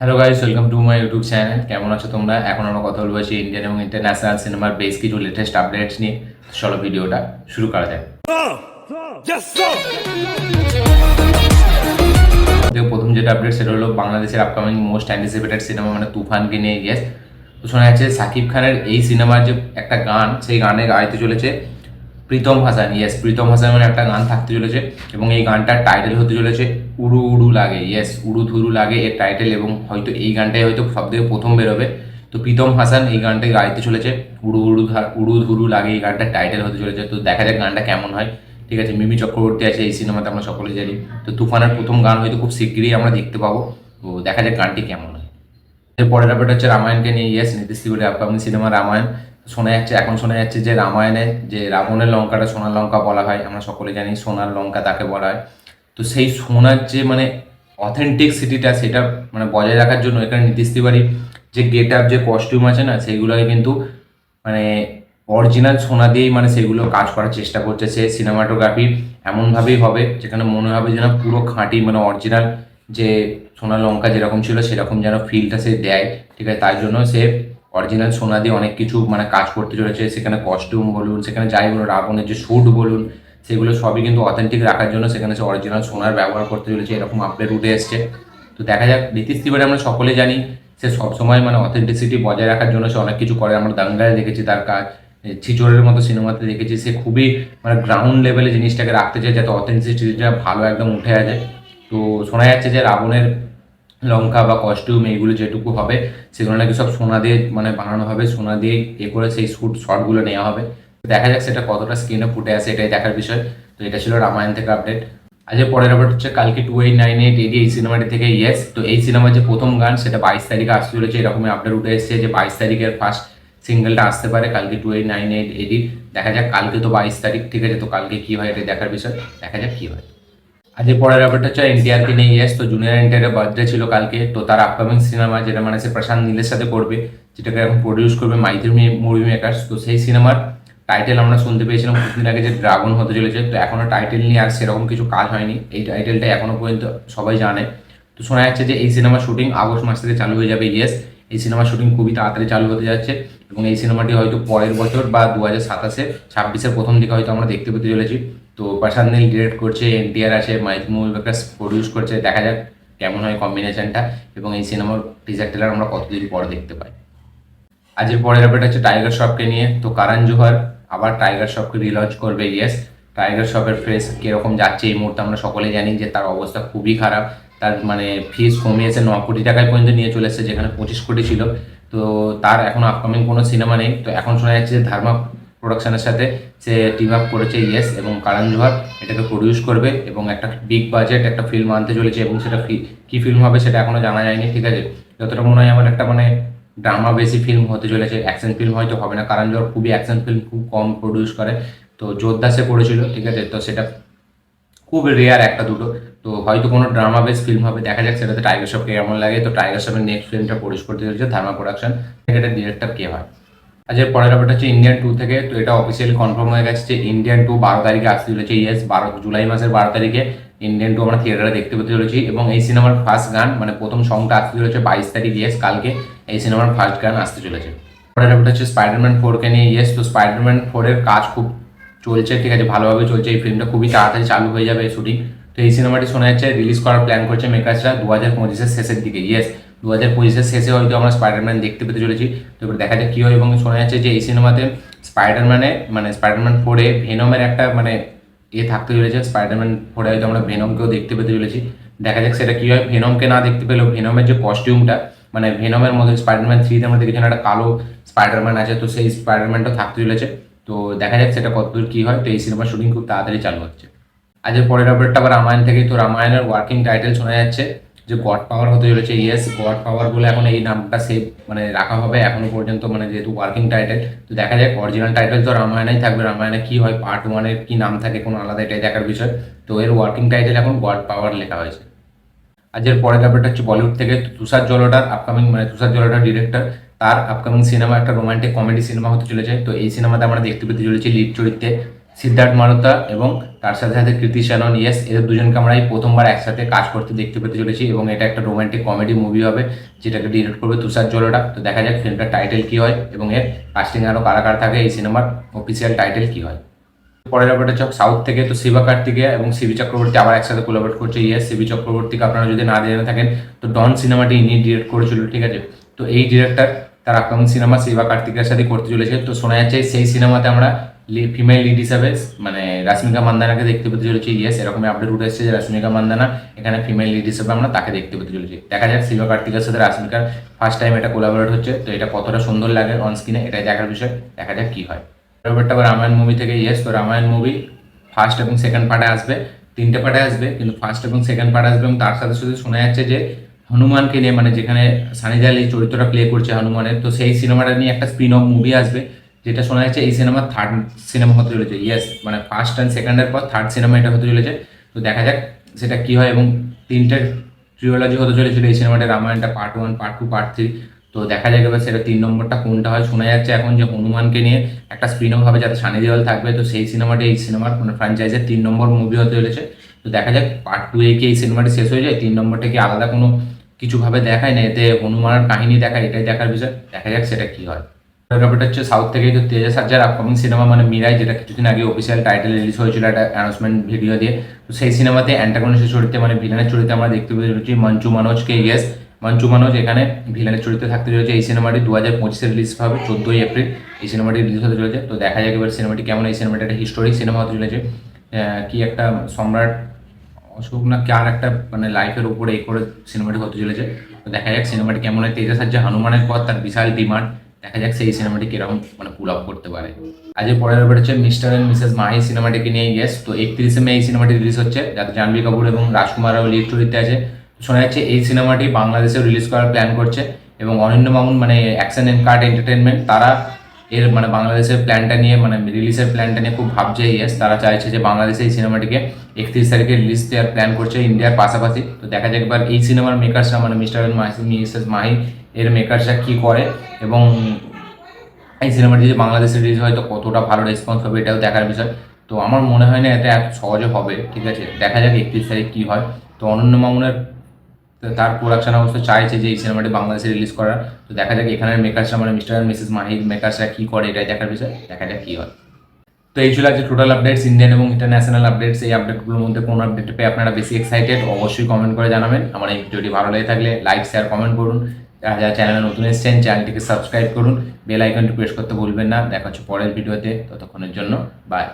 Hello guys, welcome to my YouTube channel. কেমন আছো তোমরা? এখন আমরা কথা বলবো ইন্ডিয়ান এবং ইন্টারন্যাশনাল সিনেমার বেশ কিছু লেটেস্ট আপডেটস নিয়ে। চলো ভিডিওটা শুরু করা যাক। প্রথম যেটা আপডেট সেটা হলো বাংলাদেশের আপকামিং মোস্ট অ্যান্টিসিপেটেড সিনেমা মানে তুফানকে নিয়ে। ইয়েস, তো শোনা যাচ্ছে সাকিব খানের এই সিনেমার যে একটা গান, সেই গানে গাইতে চলেছে প্রীতম হাসান। ইয়েস, প্রীতম হাসান মানে একটা গান থাকতে চলেছে এবং এই গানটার টাইটেল হতে চলেছে উড়ু উড়ু লাগে। ইয়েস, উড়ু ধুরু লাগে এর টাইটেল, এবং হয়তো এই গানটাই হয়তো সব থেকে প্রথম বেরোবে। তো প্রীতম হাসান এই গানটাই গাইতে চলেছে, উড়ু ধুরু লাগে এই গানটার টাইটেল হতে চলেছে। তো দেখা যাক গানটা কেমন হয়। ঠিক আছে, মিমি চক্রবর্তী আছে এই সিনেমাতে, আমরা সকলে জানি। তো তুফানের প্রথম গান হয়তো খুব শিগগিরই আমরা দেখতে পাবো। তো দেখা যাক গানটি কেমন হয়। এরপরের আপডেট হচ্ছে রামায়ণকে নিয়ে। Yes, Nitish Tiwari upcoming cinema Ramayana. শোনা যাচ্ছে যে রামায়ণে যে রাবণের লঙ্কাটা সোনার লঙ্কা বলা হয়, আমরা সকলে জানি সোনার লঙ্কা তাকে বলা হয়। তো সেই সোনার যে মানে অথেন্টিক সিটিটা, সেটা মানে বজায় রাখার জন্য এখানে নীতিশ তিওয়ারি যে গেট আপ, যে কস্টিউম আছে না, সেইগুলোকে কিন্তু মানে অরিজিনাল সোনা দিয়েই মানে সেগুলো কাজ করার চেষ্টা করছে। সে সিনেমাটোগ্রাফি এমনভাবেই হবে যেখানে মনে হবে যেন পুরো খাঁটি মানে অরিজিনাল যে সোনা লঙ্কা যেরকম ছিল সেরকম যেন ফিলটা সে দেয়। ঠিক আছে, তাই জন্য সে অরিজিনাল সোনা দিয়ে অনেক কিছু মানে কাজ করতে চলেছে। সেখানে কস্টিউম বলুন, সেখানে যাই বলুন, রাবণের যে শ্যুট বলুন, সেগুলো সবই কিন্তু অথেন্টিক রাখার জন্য সেখানে সে অরিজিনাল সোনার ব্যবহার করতে চলেছে, এরকম আপডেট উঠে এসছে। তো দেখা যাক। নীতিশ তিওয়ারি আমরা সকলে জানি সে সবসময় মানে অথেন্টিসিটি বজায় রাখার জন্য সে অনেক কিছু করে। আমরা দাঙ্গায় দেখেছি তার কাজ, ছিচোরের মতো সিনেমাতে দেখেছি। সে খুবই মানে গ্রাউন্ড লেভেলে জিনিসটাকে রাখতে চায় যাতে অথেন্টিসিটিটা ভালো একদম উঠে আসে। তো শোনা যাচ্ছে যে রাবণের লঙ্কা বা কস্টিউম এইগুলো যেটুকু হবে সেগুলো নাকি সব সোনা দিয়ে মানে বানানো হবে, সোনা দিয়ে করে সেই শটগুলো নেওয়া হবে। দেখা যাক সেটা কতটা স্ক্রিনে ফুটে আসে, এটাই দেখার বিষয়। তো এটা ছিল রামায়ণ থেকে আপডেট। আজকে পরের আপডেট হচ্ছে কালকে 2898 এডি এই সিনেমাটি থেকে। ইয়েস, তো এই সিনেমার যে প্রথম গান সেটা 22 তারিখে আসতে চলেছে, এরকমই আপডেট উঠে এসেছে যে 22 তারিখের ফার্স্ট সিঙ্গেলটা আসতে পারে কালকে 2898 এডি। দেখা যাক, কালকে তো 22 তারিখ, ঠিক আছে, তো কালকে কি হয় এটা দেখার বিষয়। দেখা যাক কি হয়। আজকে পরের ব্যাপারটা হচ্ছে এনটিআরকে নিয়ে। ইয়েস, তো জুনিয়র এনটিআরের বার্থডে ছিল কালকে। তো তার আপকামিং সিনেমা যেটা মানে সে প্রশান্ত নীলের সাথে করবে, যেটাকে এখন প্রডিউস করবে মাইথিলি মুভি মেকার্স। তো সেই সিনেমার টাইটেল আমরা শুনতে পেয়েছিলাম কিছুদিন আগে যে ড্রাগন হতে চলেছে। তো এখনো টাইটেল নিয়ে আর সেরকম কিছু কাজ হয়নি, এই টাইটেলটা এখনো পর্যন্ত সবাই জানে। তো শোনা যাচ্ছে যে এই সিনেমার শুটিং আগস্ট মাস থেকে চালু হয়ে যাবে। ইয়েস, এই সিনেমার শুটিং খুবই তাড়াতাড়ি চালু হতে যাচ্ছে এবং এই সিনেমাটি হয়তো পরের বছর বা 2027-26-এর প্রথম দিকে হয়তো আমরা দেখতে পেতে চলেছি। তো প্রশান্ত নীল ডিরেক্ট করছে, এনটিআর আছে, মাইথিলি মুভি মেকার্স প্রডিউস করছে। দেখা যাক কেমন হয় কম্বিনেশনটা এবং এই সিনেমার টিজার ট্রেলার আমরা কতদিন পর দেখতে পাই। আজকের পরের আপডেট হচ্ছে টাইগার শ্রফকে নিয়ে। তো কারণ জোহর আবার টাইগার শ্রফকে রিলঞ্চ করবে। ইয়েস, টাইগার শ্রফের ফেস কিরকম যাচ্ছে এই মুহূর্তে আমরা সকলেই জানি যে তার অবস্থা খুবই খারাপ। তার মানে ফিস কমিয়েছে 9 কোটি টাকায় পর্যন্ত নিয়ে চলে এসেছে, যেখানে 25 কোটি ছিল। তো তার এখন আপকামিং কোনো সিনেমা নেই। তো এখন শোনা যাচ্ছে যে ধর্মা প্রোডাকশনের সাথে সে টিম আপ করেছে। ইয়েস, এবং কারণ জোহর এটাকে প্রডিউস করবে এবং একটা বিগ বাজেট একটা ফিল্ম আনতে চলেছে এবং সেটা কী ফিল্ম হবে সেটা এখনও জানা যায়নি। ঠিক আছে, যতটা মনে হয় আমার একটা মানে ড্রামা বেশি ফিল্ম হতে চলেছে, অ্যাকশন ফিল্ম হয়তো হবে না, কারণ জোহর খুবই অ্যাকশন ফিল্ম খুব কম প্রডিউস করে। তো যোদ্ধা সে করেছিল, ঠিক আছে, তো সেটা খুব রেয়ার একটা দুটো। তো হয়তো কোনো ড্রামা বেস ফিল্ম হবে, দেখা যাক সেটাতে টাইগার শ্রফকে কেমন লাগে। তো টাইগার শ্রফের নেক্সট ফিল্মটা প্রডিউস করতে চলেছে ধর্মা প্রোডাকশন। এটা ডিরেক্টর কে হয়। আজকের পরের ব্যাপারটা হচ্ছে ইন্ডিয়ান 2 থেকে। তো এটা অফিসিয়ালি কনফার্ম হয়ে গেছে যে ইন্ডিয়ান 2 12 তারিখে আসতে চলেছে। ইয়েস, জুলাই মাসের 12 তারিখে ইন্ডিয়ান 2 আমরা থিয়েটারে দেখতে পেতে চলেছি এবং এই সিনেমার ফার্স্ট গান মানে প্রথম সংটা আসতে চলেছে 22 তারিখ। ইয়েস, কালকে এই সিনেমার ফার্স্ট গান আসতে চলেছে। পরের ব্যাপারটা হচ্ছে স্পাইডারম্যান 4কে নিয়ে। ইয়েস, তো স্পাইডারম্যান 4-এর কাজ খুব চলছে, ঠিক আছে, ভালোভাবে চলছে। এই ফিল্মটা খুবই তাড়াতাড়ি চালু হয়ে যাবে শুটিং। তো এই সিনেমাটি শোনা যাচ্ছে রিলিজ করার প্ল্যান করছে মেকার্সরা 2025-এর শেষের দিকে। ইয়েস, 2025-এর শেষে হয়তো আমরা স্পাইডারম্যান দেখতে পেতে চলেছি। তো এবার দেখা যাক কী হয়। এবং শোনা যাচ্ছে যে এই সিনেমাতে স্পাইডারম্যান 4-এ ভেনমের একটা মানে থাকতে চলেছে। স্পাইডারম্যান 4-এ হয়তো আমরা ভেনমকেও দেখতে পেতে চলেছি। দেখা যাক সেটা কী হয়। ভেনমকে না দেখতে পেলেও ভেনমের যে কস্টিউমটা মানে ভেনমের মধ্যে স্পাইডারম্যান 3-তে আমরা দেখেছিলাম একটা কালো স্পাইডারম্যান আছে, তো সেই স্পাইডারম্যানটা থাকতে চলেছে। তো দেখা যাক সেটা কতদূর কী হয়। তো এই সিনেমার শুটিং খুব তাড়াতাড়ি চালু হচ্ছে। আজকের পরের আপডেটটা আবার রামায়ণ থেকে। তো রামায়ণের ওয়ার্কিং টাইটেল শোনা যাচ্ছে যে গড পাওয়ার হতে চলেছে। ইয়েস, গড পাওয়ার বলে এখন এই নামটা সেভ মানে রাখা হবে এখনো পর্যন্ত, মানে যেহেতু ওয়ার্কিং টাইটেল। তো দেখা যাক, অরিজিনাল টাইটেল তো রামায়ণেই থাকবে, রামায়ণে কি হয় পার্ট 1-এর কি নাম থাকে কোনো আলাদা, এটাই দেখার বিষয়। তো এর ওয়ার্কিং টাইটেল এখন গড পাওয়ার লেখা হয়েছে। আজকের পরের ব্যাপারটা হচ্ছে বলিউড থেকে। তুষার জলোটার আপকামিং মানে তুষার জলোটার ডিরেক্টর, তার আপকামিং সিনেমা একটা রোমান্টিক কমেডি সিনেমা হতে চলেছে। তো এই সিনেমাতে আমরা দেখতে পেতে চলেছি লিড চরিত্রে সিদ্ধার্থ মালহোত্রা এবং তার সাথে সাথে কৃতি শ্যানন। ইয়েস, এদের দুজনকে আমরা এই প্রথমবার একসাথে কাজ করতে দেখতে পেতে চলেছি এবং এটা একটা রোমান্টিক কমেডি মুভি হবে যেটাকে ডিরেক্ট করবে তুষার জলোটা। তো দেখা যাক ফিল্মটার টাইটেল কী হয় এবং এর কাস্টিং আরও কারা কারা থাকে, এই সিনেমার অফিসিয়াল টাইটেল কী হয়। পরের ব্যাপারটা হচ্ছে সাউথ থেকে, তো শিবা কার্তিকেয় এবং সিবি চক্রবর্তী আবার একসাথে কোলাবরেট করছে। ইয়েস, সিবি চক্রবর্তীকে আপনারা যদি না জেনে থাকেন তো ডন সিনেমাটি ইনি ডিরেক্ট করেছিল, ঠিক আছে। তো এই ডিরেক্টর তার আপকামিং সিনেমা শিবা কার্তিকের সাথে করতে চলেছে। তো শোনা যাচ্ছে সেই সিনেমাতে আমরা ফিমেল লিড হিসাবে মানে রাশ্মিকা মান্দানাকে দেখতে পেতে চলেছি। ইয়েস, এরকমই আপডেট উঠে এসেছে যে রাশ্মিকা মান্দানা এখানে ফিমেল লিড হিসেবে আমরা তাকে দেখতে পেতে চলেছি। দেখা যাক শিবা কার্তিকের সাথে রাশ্মিকার ফার্স্ট টাইম এটা কোলাবরেট হচ্ছে, তো এটা কতটা সুন্দর লাগে অন স্ক্রিনে এটাই দেখার বিষয়। দেখা যাক কী হয়। ব্যাপারটা আবার রামায়ণ মুভি থেকে। ইয়েস, তো রামায়ণ মুভি ফার্স্ট এবং সেকেন্ড পার্টে আসবে, 3টে পার্টে আসবে, কিন্তু ফার্স্ট এবং সেকেন্ড পার্ট আসবে এবং তার সাথে সাথে শোনা যাচ্ছে যে হনুমানকে নিয়ে, মানে যেখানে সানি দেওয়াল এই চরিত্রটা প্লে করছে হনুমানের, তো সেই সিনেমাটা নিয়ে একটা স্পিন অফ মুভি আসবে, যেটা শোনা যাচ্ছে এই সিনেমার থার্ড সিনেমা হতে চলেছে। ইয়েস, মানে ফার্স্ট অ্যান্ড সেকেন্ডের পর থার্ড সিনেমা এটা হতে চলেছে। তো দেখা যাক সেটা কী হয় এবং 3টে ট্রিওলজি হতে চলেছিল এই সিনেমাটা, রামায়ণটা পার্ট 1, পার্ট 2, পার্ট 3। তো দেখা যাক এবার সেটা 3 নম্বরটা কোনটা হয়। শোনা যাচ্ছে এখন যে হনুমানকে নিয়ে একটা স্পিন অফ হবে যাতে সানি দেওয়াল থাকবে, তো সেই সিনেমাটি এই সিনেমার মানে ফ্র্যাঞ্চাইজের 3 নম্বর মুভি হতে চলেছে। তো দেখা যাক পার্ট 2 কি এই সিনেমাটি শেষ হয়ে যায়, 3 নম্বরটা কি আলাদা কোনো কিছুভাবে দেখায় না, এতে হনুমানের কাহিনী দেখায়, এটাই দেখার বিষয়। দেখা যাক সেটা কি হয়। ব্যাপারটা হচ্ছে সাউথ থেকে তো তেজা সাজ্জার আপকামিং সিনেমা মানে মিরাই, যেটা কিছুদিন আগে অফিসিয়াল টাইটেল রিলিজ হয়েছিল একটা অ্যানাউন্সমেন্ট ভিডিও দিয়ে। তো সেই সিনেমাতে অ্যান্টাগনিস্টের চরিত্রে মানে ভিলেনের চরিত্রে আমরা দেখতে পেয়েছি মঞ্চু মানোজকে। ইয়েস, মঞ্চু মানোজ এখানে ভিলেনের চরিত্রে থাকতে চলেছে। এই সিনেমাটি 2025-এ রিলিজ হবে, 14ই এপ্রিল এই সিনেমাটি রিলিজ হতে চলেছে। তো দেখা যাক এবার সিনেমাটি কেমন। এই সিনেমাটি একটা হিস্টোরিক সিনেমা হতে চলেছে, কি একটা সম্রাট অশোক না কার একটা মানে লাইফের উপরে এই করে সিনেমাটি হতে চলেছে। তো দেখা যাক সিনেমাটি কেমন হয়। তেজা সাজ্জা হনুমানের পর তার বিশাল ডিমান্ড, দেখা যাক সেই সিনেমাটি কিরকম মানে পুল আপ করতে পারে। আজকে পরের ব্যাপার হচ্ছে মিস্টার অ্যান্ড মিসেস মাহি সিনেমাটিকে নিয়ে। ইয়েস, তো 31শে মে এই সিনেমাটি রিলিজ হচ্ছে, যাতে জাহ্নবী কাপুর এবং রাজকুমার রাও লিড চরিত্রে আছে। শোনা যাচ্ছে এই সিনেমাটি বাংলাদেশেও রিলিজ করার প্ল্যান করছে এবং অনিন্দ্য মামুন মানে অ্যাকশন অ্যান্ড কার্ড এন্টারটেনমেন্ট তারা এর মানে বাংলাদেশের প্ল্যানটা নিয়ে মানে রিলিজের প্ল্যানটা নিয়ে খুব ভাবছে। ইয়েস, তারা চাইছে যে বাংলাদেশে এই সিনেমাটিকে 31 তারিখে রিলিজ দেওয়ার প্ল্যান করছে ইন্ডিয়ার পাশাপাশি। তো দেখা যাক এবার এই সিনেমার মেকার্সরা মানে মিস্টার অ্যান্ড মিসেস মাহি এর মেকার্সরা কী করে এবং এই সিনেমাটি যদি বাংলাদেশে রিলিজ হয় তো কতটা ভালো রেসপন্স হবে এটাও দেখার বিষয়। তো আমার মনে হয় না এতে এত সহজে হবে, ঠিক আছে। দেখা যাক 31 তারিখ কী হয়। তো অনন্য মামুনের তার প্রোডাকশন হাউস তো চাইছে যে এই সিনেমাটি বাংলাদেশে রিলিজ করার। তো দেখা যাক এখানের মেকার্সরা মানে মিস্টার অ্যান্ড মিসেস মাহির মেকার্সরা কী করে এটাই দেখার বিষয়। দেখা যাক কী হয়। তো এই ছিল আজকে টোটাল আপডেটস, ইন্ডিয়ান এবং ইন্টারন্যাশনাল আপডেটস। এই আপডেটগুলোর মধ্যে কোন আপডেট পেয়ে আপনারা বেশি এক্সাইটেড অবশ্যই কমেন্ট করে জানাবেন। আমার এই ভিডিওটি ভালো লেগে থাকলে লাইক শেয়ার কমেন্ট করুন। যারা যারা চ্যানেলে নতুন এসেছেন চ্যানেলটিকে সাবস্ক্রাইব করুন, বেল আইকনটি প্রেস করতে ভুলবেন না। দেখা হচ্ছে পরের ভিডিওতে, ততক্ষণের জন্য বাই।